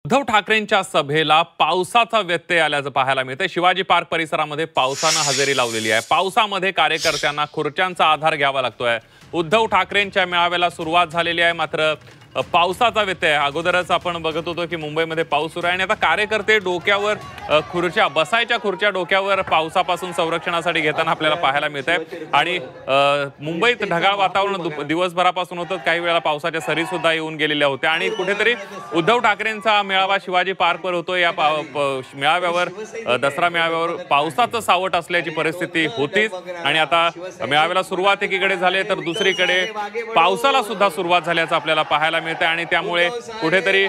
उद्धव ठाकरेंच्या सभेला पावसाचा व्यत्यय आल्याचं पाहायला मिळतंय। शिवाजी पार्क परिसरामध्ये पावसानं हजेरी लावलेली आहे। पावसामध्ये कार्यकर्त्यांना खुर्च्यांचा आधार घ्यावा लागतोय। उद्धव ठाकरेंच्या मेळाव्याला सुरुवात झालेली आहे, मात्र पावसाचा व्यत्यय अगोदरच आपण बघत होतो की मुंबईमध्ये पाऊस सुरू आहे आणि आता कार्यकर्ते डोक्यावर खुर्च्या बसायच्या खुर्च्या डोक्यावर पावसापासून संरक्षणासाठी घेताना आपल्याला पाहायला मिळत आहे। आणि मुंबईत ढगाळ वातावरण दिवसभरापासून होतं, काही वेळा पावसाच्या सरी सुद्धा येऊन गेलेल्या होत्या आणि कुठेतरी उद्धव ठाकरेंचा मेळावा शिवाजी पार्कवर होतो। या मेळाव्यावर दसरा मेळाव्यावर पावसाचं सावट असल्याची परिस्थिती होतीच आणि आता मेळाव्याला सुरुवात एकीकडे झाली तर दुसरीकडे पावसाला सुद्धा सुरुवात झाल्याचं आपल्याला पाहायला मिळते आणि त्यामुळे कुठेतरी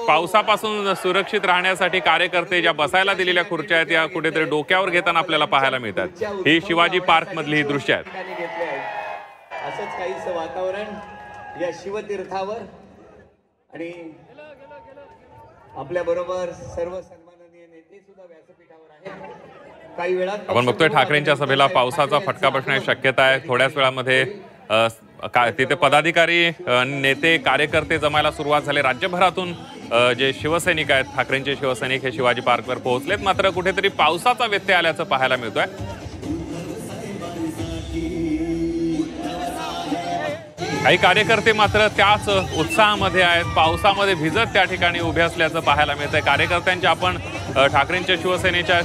पावसापासून सुरक्षित राहण्यासाठी कार्यकर्ते ज्या बसायला दिलेल्या खुर्च्या आहेत या कुठेतरी डोक्यावर घेताना आपल्याला पाहायला मिळतात। ही शिवाजी पार्क मधली ही दृश्य आहेत। असंच काहीच वातावरण या शिवतीर्थावर आणि आपल्या बरोबर सर्व सन्माननीय नेते सुद्धा व्यासपीठावर आहेत। काही वेळात आपण बघतोय ठाकरेंच्या सभेला पावसाचा फटका बसण्याची शक्यता आहे। थोड्याच वेळामध्ये तिथे पदाधिकारी नेते कार्यकर्ते जमायला सुरुवात झाली। राज्यभरातून जे शिवसैनिक आहेत, ठाकरेंचे शिवसैनिक हे शिवाजी पार्कवर पोहोचलेत, मात्र कुठेतरी पावसाचा व्यत्यय आल्याचं पाहायला मिळतोय। काही कार्यकर्ते मात्र त्याच उत्साहामध्ये आहेत, पावसामध्ये भिजत त्या ठिकाणी उभे असल्याचं पाहायला मिळतंय। कार्यकर्त्यांच्या आपण ठाकरेंच्या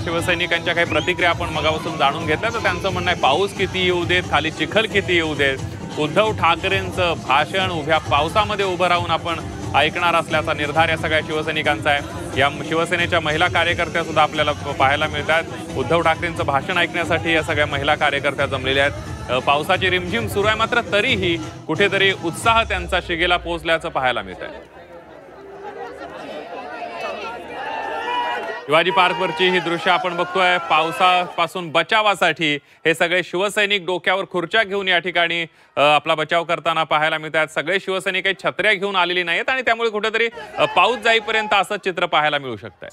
शिवसैनिकांच्या काही प्रतिक्रिया आपण मगापासून जाणून घेतल्या, तर त्यांचं म्हणणं आहे पाऊस किती येऊ देत, खाली चिखल किती येऊ देत, उद्धव ठाकरेंचं भाषण उभ्या पावसामध्ये उभं राहून आपण ऐकणार असल्याचा निर्धार या सगळ्या शिवसैनिकांचा आहे। या शिवसेनेच्या महिला कार्यकर्त्या सुद्धा आपल्याला पाहायला मिळतात। उद्धव ठाकरेंचं भाषण ऐकण्यासाठी या सगळ्या महिला कार्यकर्त्या जमलेल्या आहेत। पावसाची रिमझिम सुरू आहे, मात्र तरीही कुठेतरी उत्साह त्यांचा शिगेला पोहोचल्याचं पाहायला मिळत आहे। शिवाजी पार्कवरची ही दृश्य आपण बघतोय। पावसापासून बचावासाठी हे सगळे शिवसैनिक डोक्यावर खुर्च्या घेऊन या ठिकाणी आपला बचाव करताना पाहायला मिळतात। सगळे शिवसैनिक काही छत्र्या घेऊन आलेली नाहीत आणि त्यामुळे कुठेतरी पाऊस जाईपर्यंत असं चित्र पाहायला मिळू शकतंय।